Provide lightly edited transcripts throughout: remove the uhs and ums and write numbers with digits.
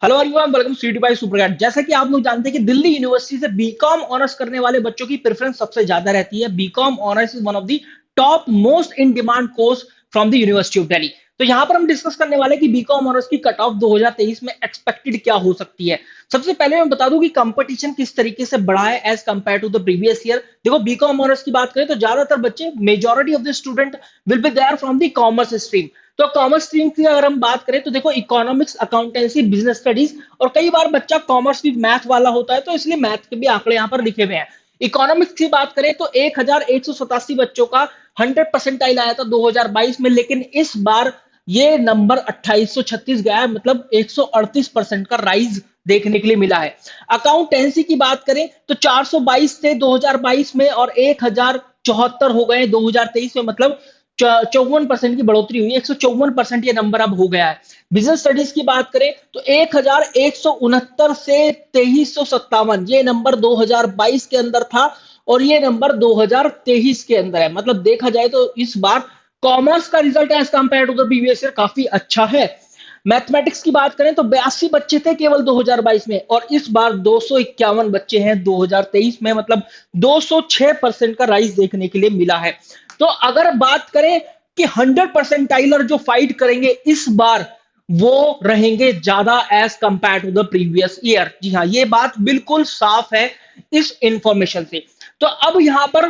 Hello everyone, welcome see by Supercat. जैसा कि आप लोग जानते हैं कि दिल्ली यूनिवर्सिटी से बीकॉम ऑनर्स करने वाले बच्चों की प्रेफरेंस सबसे ज्यादा रहती है। BCom honours is one of the top most in demand course from the university of Delhi. तो यहाँ पर हम डिस्कस करने वाले हैं कि बीकॉम ऑनर्स की कट ऑफ 2023 में एक्सपेक्टेड क्या हो सकती है। सबसे पहले मैं बता दूं कि कंपटीशन किस तरीके से बढ़ा है as compare to the previous year. देखो, बीकॉम ऑनर्स की बात करें तो ज्यादातर बच्चे, majority of the student will be there from the commerce stream. तो कॉमर्स स्ट्रीम की अगर हम बात करें तो देखो, इकोनॉमिक्स, अकाउंटेंसी, बिजनेस स्टडीज, और कई बार बच्चा कॉमर्स भी मैथ वाला होता है तो इसलिए मैथ के भी आंकड़े यहाँ पर लिखे हुए हैं। इकोनॉमिक्स की बात करें तो 1187 बच्चों का 100 परसेंटाइल आया था 2022 में, लेकिन इस बार ये नंबर 2836 गया है, मतलब 138% का राइज देखने के लिए मिला है। अकाउंटेंसी की बात करें तो 422 थे 2022 में और 1074 हो गए 2023 में, मतलब 54% की बढ़ोतरी हुई है। 154% ये नंबर अब हो गया है। बिजनेस स्टडीज की बात करें तो 1169 से 2357 ये नंबर 2022 के अंदर था और ये नंबर 2023 के अंदर है। मतलब देखा जाए तो इस बार कॉमर्स का result as compare to the previous year काफी अच्छा है। मैथमेटिक्स की बात करें तो 82 बच्चे थे केवल 2022 में और इस बार 251 बच्चे हैं 2023 में, मतलब 206% का राइज देखने के लिए मिला है। तो अगर बात करें कि 100 परसेंटाइलर जो फाइट करेंगे इस बार, वो रहेंगे ज्यादा as compare to the previous year. जी हाँ, ये बात बिल्कुल साफ है इस इंफॉर्मेशन से। तो अब यहां पर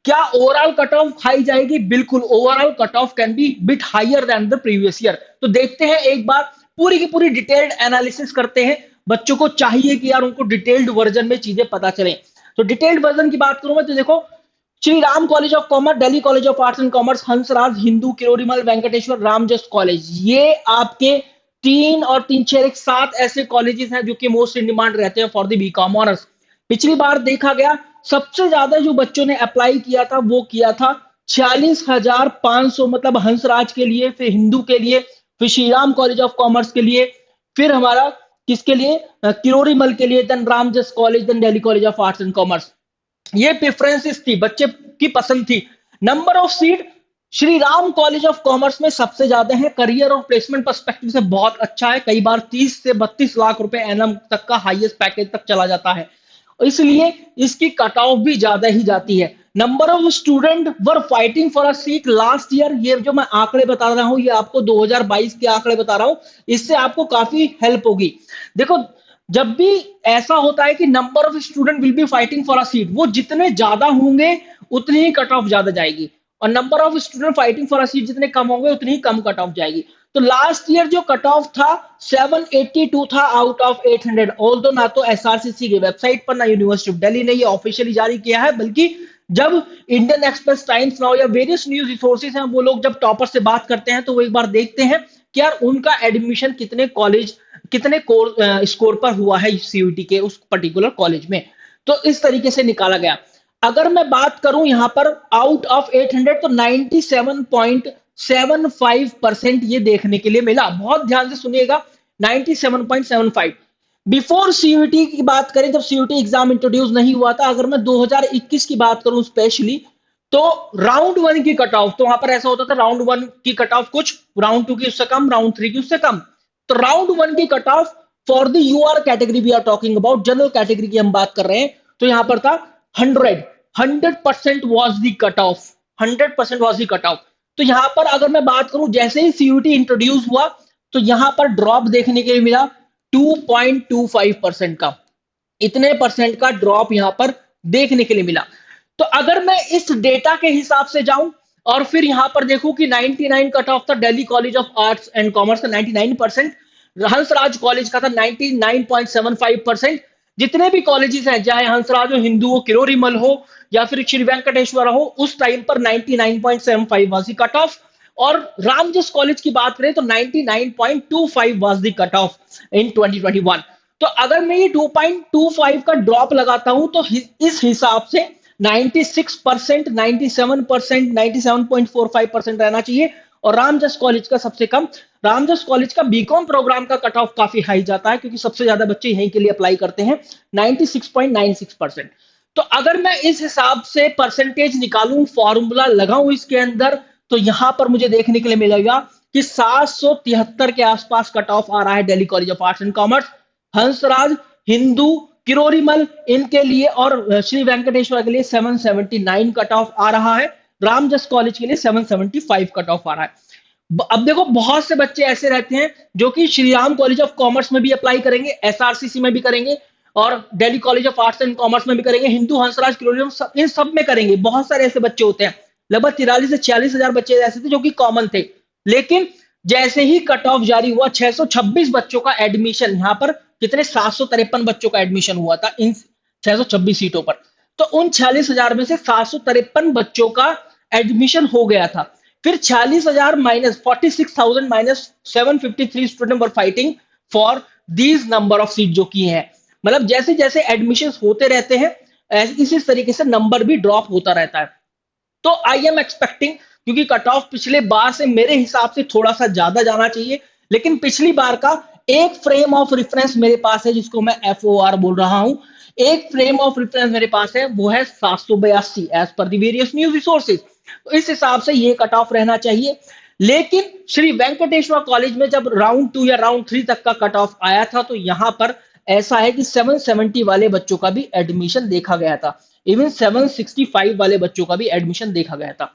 क्या ओवरऑल कट ऑफ हाई जाएगी? बिल्कुल, overall cut off can be bit higher than the previous year. तो देखते हैं एक बार, पूरी की पूरी डिटेल्ड एनालिसिस करते हैं। बच्चों को चाहिए कि यार उनको डिटेल्ड वर्जन में चीजें पता चलें। तो डिटेल्ड वर्जन की बात करूं मैं तो देखो, Shri Ram college of commerce, Delhi college of arts and commerce, Hansraj Hindu, Kirorimal, Venkateswara, Ramjas college, ये आपके तीन और तीन छह एक सात ऐसे कॉलेजेस हैं जो कि मोस्ट इन डिमांड रहते हैं फॉर द बीकॉम ऑनर्स। पिछली बार देखा गया सबसे ज्यादा जो बच्चों ने अप्लाई किया था वो किया था 46,500, मतलब हंसराज के लिए, फिर हिंदू के लिए, फिर Shri Ram college of commerce के लिए, फिर हमारा किसके लिए, किरोड़ीमल के लिए, then Ramjas college, then Delhi college of arts and commerce. ये प्रेफरेंसेस थी, बच्चे की पसंद थी। Number of seat Shri Ram college of commerce में सबसे ज्यादा है। करियर और प्लेसमेंट पर्सपेक्टिव से बहुत अच्छा है। कई बार 30 से 32 लाख रुपए एनम तक का हाईएस्ट पैकेज तक चला जाता है, इसलिए इसकी कट ऑफ भी ज्यादा ही जाती है। Number of student were fighting for a seat last year, ये जो मैं आंकड़े बता रहा हूं ये आपको 2022 के आंकड़े बता रहा हूं, इससे आपको काफी हेल्प होगी। देखो, जब भी ऐसा होता है कि number of student will B fighting for a seat, वो जितने ज्यादा होंगे उतनी ही कट ऑफ ज्यादा जाएगी, और number of student fighting for a seat जितने कम होंगे उतनी ही कम कट ऑफ जाएगी। तो लास्ट ईयर जो कट ऑफ था 782 था आउट ऑफ 800। ऑल्दो ना तो एसआरसीसी की वेबसाइट पर, ना यूनिवर्सिटी ऑफ दिल्ली ने ये ऑफिशियली जारी किया है, बल्कि जब इंडियन एक्सप्रेस, टाइम्स नाउ या वेरियस न्यूज रिसोर्सेज हैं, वो लोग जब टॉपर से बात करते हैं तो वो एक बार देखते हैं कि यार उनका एडमिशन कितने कॉलेज, कितने स्कोर पर हुआ है सीयूटी के उस पर्टिकुलर कॉलेज में। तो इस तरीके से निकाला गया। अगर मैं बात करूं यहां पर आउट ऑफ 800 तो 97.75% ये देखने के लिए मिला। बहुत ध्यान से सुनिएगा, 97.75। बिफोर सीयूटी की बात करें, जब सीयूटी एग्जाम इंट्रोड्यूस नहीं हुआ था, अगर मैं 2021 की बात करूं स्पेशली, तो राउंड वन की कट ऑफ, तो वहां पर ऐसा होता था राउंड वन की कट ऑफ कुछ, राउंड टू की उससे कम, राउंड थ्री की उससे कम। तो राउंड वन की cut off for the UR category, we are talking about general category की हम बात कर रहे हैं, तो यहां पर था 100% was the cut off, 100% was the cut off. तो यहां पर अगर मैं बात करूं, जैसे ही सीयूटी इंट्रोड्यूस हुआ तो यहां पर ड्रॉप देखने के लिए मिला 2.25% का, इतने परसेंट का ड्रॉप यहां पर देखने के लिए मिला। तो अगर मैं इस डेटा के हिसाब से जाऊं और फिर यहां पर देखूं कि 99 कट ऑफ था Delhi college of arts and commerce का, 99%, हंसराज कॉलेज का था 99.75%। जितने भी कॉलेजेस हैं, चाहे हंसराज हो, हिंदू हो, किरोरीमल हो, या फिर श्री वेंकटेश्वर हो, उस टाइम पर 99.75 वाज द कट ऑफ। और रामजस कॉलेज की बात करें तो 99.25 वाज द कट ऑफ इन 2021। तो अगर मैं ये 2.25 का ड्रॉप लगाता हूं तो इस हिसाब से 96%, 97%, 97.45% रहना चाहिए। और रामजस कॉलेज का सबसे कम, रामजस कॉलेज का बीकॉम प्रोग्राम का कट ऑफ काफी हाई जाता है क्योंकि सबसे ज्यादा बच्चे यहीं के लिए अप्लाई करते हैं, 96.96%। तो अगर मैं इस हिसाब से परसेंटेज निकालूं, फॉर्मूला लगाऊं इसके अंदर, तो यहां पर मुझे देखने के लिए मिलेगा कि 773 के आसपास कट ऑफ आ रहा है Delhi college of arts and commerce, Hansraj, Hindu, Kirori Mal इनके लिए और श्री वेंकटेश्वर के लिए 779 कट ऑफ आ रहा है, रामजस कॉलेज के लिए 775 कट ऑफ आ रहा है। अब देखो बहुत से बच्चे ऐसे रहते हैं जो कि Shri Ram college of commerce में भी अप्लाई करेंगे, एसआरसीसी में भी करेंगे और Delhi college of arts and commerce में भी करेंगे, हिंदू, हंसराज, किरोलियम इन सब में करेंगे। बहुत सारे ऐसे बच्चे होते हैं, लगभग 43 से 46 हजार बच्चे ऐसे थे जो कि कॉमन थे। लेकिन जैसे ही कट ऑफ जारी हुआ 626 बच्चों का एडमिशन, यहां पर कितने 753 बच्चों का एडमिशन हुआ था इन 626 सीटों पर। तो उन 46,000 में से 753 बच्चों का एडमिशन हो गया था। फिर 46,000 minus 46,000 minus 753 student were fighting for these number of seat जो की है। मतलब जैसे जैसे एडमिशन होते रहते हैं इसी तरीके से नंबर भी ड्रॉप होता रहता है। तो आई एम एक्सपेक्टिंग, क्योंकि कट ऑफ पिछले बार से मेरे हिसाब से थोड़ा सा ज्यादा जाना चाहिए, लेकिन पिछली बार का एक फ्रेम ऑफ रेफरेंस मेरे पास है जिसको मैं FOR बोल रहा हूं। एक फ्रेम ऑफ रेफरेंस मेरे पास है, वो है 782 as per the various news resources. तो इस हिसाब से ये कट ऑफ रहना चाहिए। लेकिन श्री वेंकटेश्वर कॉलेज में जब राउंड 2 या राउंड 3 तक का कट ऑफ आया था तो यहां पर ऐसा है कि 770 वाले बच्चों का भी एडमिशन देखा गया था, इवन 765 वाले बच्चों का भी एडमिशन देखा गया था।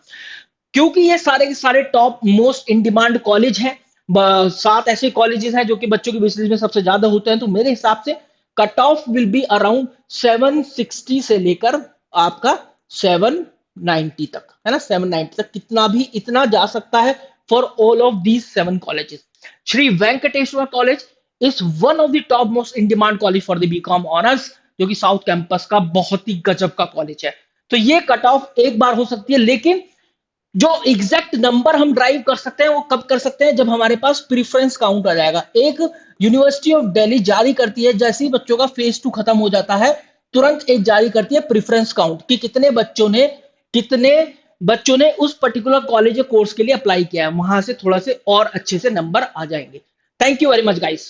क्योंकि ये सारे के सारे top most in demand college हैं, 7 ऐसे कॉलेजेस हैं जो कि बच्चों की विश लिस्ट में सबसे ज्यादा होते हैं, तो मेरे हिसाब से cut off will be around 760 से लेकर आपका 790 तक, है ना, 790 तक कितना भी इतना जा सकता है for all of these 7 colleges. Shri Venkateswara college is one of the top most in demand college for the BCom honours, जो कि साउथ कैंपस का बहुत ही गजब का कॉलेज है। तो ये कट ऑफ एक बार हो सकती है, लेकिन जो एग्जैक्ट नंबर हम ड्राइव कर सकते हैं वो कब कर सकते हैं, जब हमारे पास प्रीफरेंस काउंट आ जाएगा। एक यूनिवर्सिटी ऑफ दिल्ली जारी करती है, जैसे ही बच्चों का फेज 2 खत्म हो जाता है तुरंत एक जारी करती है प्रीफरेंस काउंट कि कितने बच्चों ने उस पर्टिकुलर कॉलेज या कोर्स के लिए अप्लाई किया है। वहां से थोड़ा से और अच्छे से नंबर आ जाएंगे। Thank you very much guys.